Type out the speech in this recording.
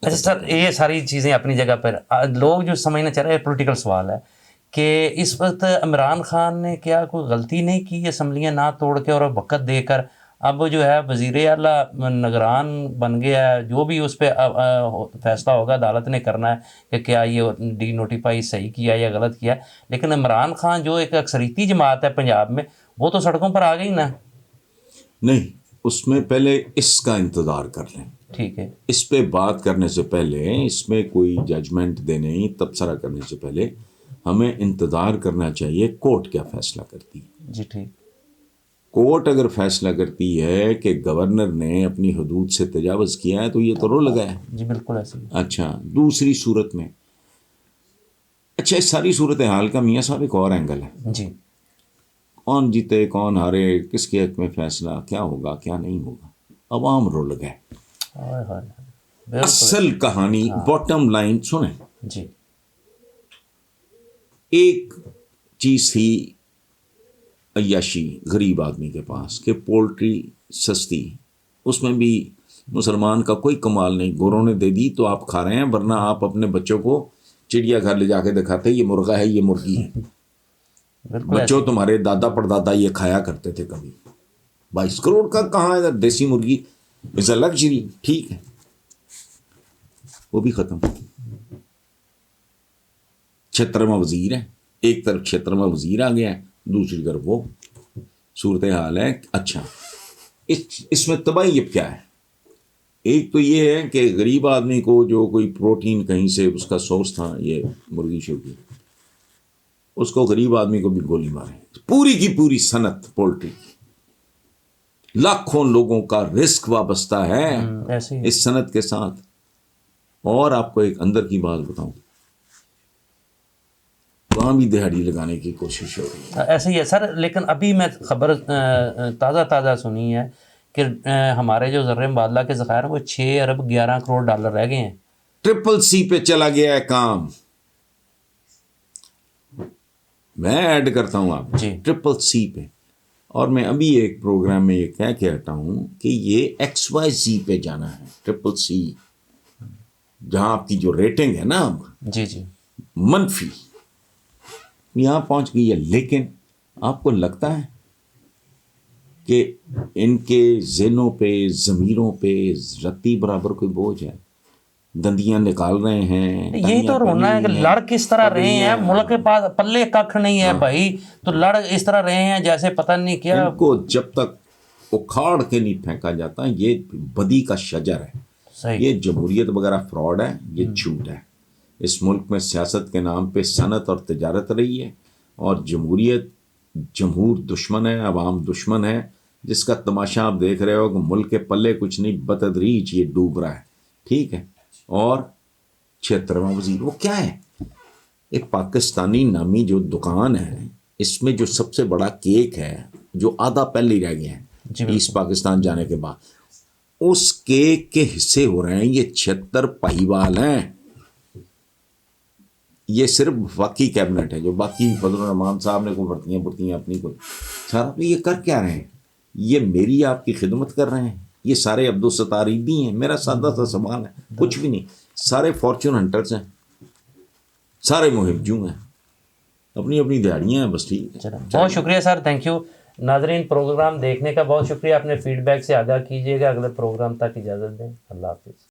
اچھا سر، یہ ساری چیزیں اپنی جگہ پر، لوگ جو سمجھنا چاہ رہے ہیں پولیٹیکل سوال ہے کہ اس وقت عمران خان نے کیا کوئی غلطی نہیں کی اسمبلیاں نہ توڑ کے اور وقت دے کر؟ اب جو ہے وزیر اعلیٰ نگران بن گیا ہے، جو بھی اس پہ فیصلہ ہوگا عدالت نے کرنا ہے کہ کیا یہ ڈی نوٹیفائی صحیح کیا یا غلط کیا، لیکن عمران خان جو ایک اکثریتی جماعت ہے پنجاب میں، وہ تو سڑکوں پر آ گئی نا۔ نہیں، اس میں پہلے اس کا انتظار کر لیں، ٹھیک ہے، اس پہ بات کرنے سے پہلے، اس میں کوئی ججمنٹ دینے تبصرہ کرنے سے پہلے ہمیں انتظار کرنا چاہیے کورٹ کیا فیصلہ کرتی ہے۔ جی ٹھیک، کورٹ اگر فیصلہ کرتی ہے کہ گورنر نے اپنی حدود سے تجاوز کیا ہے تو یہ تو رو لگا ہے۔ جی بالکل ایسے ہی۔ اچھا، دوسری صورت میں، اچھا اس ساری صورتحال کا میاں صاحب ایک اور اینگل ہے، جی کون جیتے کون ہارے، کس کے حق میں فیصلہ، کیا ہوگا کیا نہیں ہوگا، عوام رو لگا ہے۔ ہائے ہائے، بالکل اصل کہانی باٹم لائن سنیں، جی ایک چیز تھی عیاشی غریب آدمی کے پاس کہ پولٹری سستی، اس میں بھی مسلمان کا کوئی کمال نہیں، گوروں نے دے دی تو آپ کھا رہے ہیں، ورنہ آپ اپنے بچوں کو چڑیا گھر لے جا کے دکھاتے یہ مرغا ہے یہ مرغی ہے، بالکل بچوں تمہارے دادا پردادا یہ کھایا کرتے تھے کبھی، 22 کروڑ کا کہاں ہے دیسی مرغی، از اے لگژری، ٹھیک ہے، وہ بھی ختم۔ 76واں وزیر ہے، ایک طرف 76واں وزیر آ گیا ہے، دوسری طرف وہ صورتحال ہے۔ اچھا اس میں تباہی اب کیا ہے؟ ایک تو یہ ہے کہ غریب آدمی کو جو کوئی پروٹین کہیں سے اس کا سورس تھا یہ مرغی شرغی، اس کو غریب آدمی کو بھی گولی مارے، پوری کی پوری صنعت پولٹری کی، لاکھوں لوگوں کا رسک وابستہ ہے ایسے ہی اس صنعت کے ساتھ۔ اور آپ کو ایک اندر کی بات بتاؤں، وہاں بھی دہاڑی لگانے کی کوشش ہو رہی ہے۔ ایسے ہی ہے سر، لیکن ابھی میں خبر تازہ سنی ہے کہ ہمارے جو زر مبادلہ کے ذخائر ہیں وہ 6 ارب 11 کروڑ ڈالر رہ گئے ہیں۔ ٹرپل سی پہ چلا گیا ہے کام، میں ایڈ کرتا ہوں آپ جی ٹرپل سی پہ، اور میں ابھی ایک پروگرام میں یہ کہہ ہٹا ہوں کہ یہ ایکس وائی زی پہ جانا ہے، ٹرپل سی جہاں آپ کی جو ریٹنگ ہے نا جی جی منفی، یہاں پہنچ گئی ہے۔ لیکن آپ کو لگتا ہے کہ ان کے ذہنوں پہ ضمیروں پہ رتی برابر کوئی بوجھ ہے؟ دندیاں نکال رہے ہیں، یہی تو رونا ہے کہ لڑ کس طرح رہے ہیں، ملک کے پاس پلے ککھ نہیں ہے بھائی، تو لڑ اس طرح رہے ہیں جیسے پتہ نہیں کیا۔ ان کو جب تک اکھاڑ کے نہیں پھینکا جاتا، یہ بدی کا شجر ہے، صحیح، یہ جمہوریت وغیرہ فراڈ ہے، یہ جھوٹ ہے۔ اس ملک میں سیاست کے نام پہ صنعت اور تجارت رہی ہے، اور جمہوریت، جمہور دشمن ہے، عوام دشمن ہے، جس کا تماشا آپ دیکھ رہے ہو کہ ملک کے پلے کچھ نہیں، بتدریج یہ ڈوب رہا ہے، ٹھیک ہے۔ اور 76واں وزیر وہ کیا ہے؟ ایک پاکستانی نامی جو دکان ہے، اس میں جو سب سے بڑا کیک ہے جو آدھا پہلے ہی رہ گیا ہے ایسٹ پاکستان جانے کے بعد، اس کیک کے حصے ہو رہے ہیں یہ 76 پہیوال ہیں۔ یہ صرف وفاقی کیبنٹ ہے، جو باقی فضل الرحمان صاحب نے کوئی برتیاں اپنی کوئی سارا، یہ کر کیا رہے ہیں؟ یہ میری آپ کی خدمت کر رہے ہیں، یہ سارے عبدالستار بھی ہیں۔ میرا سادہ سا سوال ہے، کچھ بھی نہیں، سارے فارچون ہنٹرز ہیں، سارے محب جو ہیں، اپنی اپنی دیہڑیاں ہیں، بس ٹھیک ہے۔ بہت شکریہ سر، تھینک یو۔ ناظرین پروگرام دیکھنے کا بہت شکریہ، اپنے فیڈ بیک سے آگاہ کیجیے گا۔ اگلے پروگرام تک اجازت دیں، اللہ حافظ۔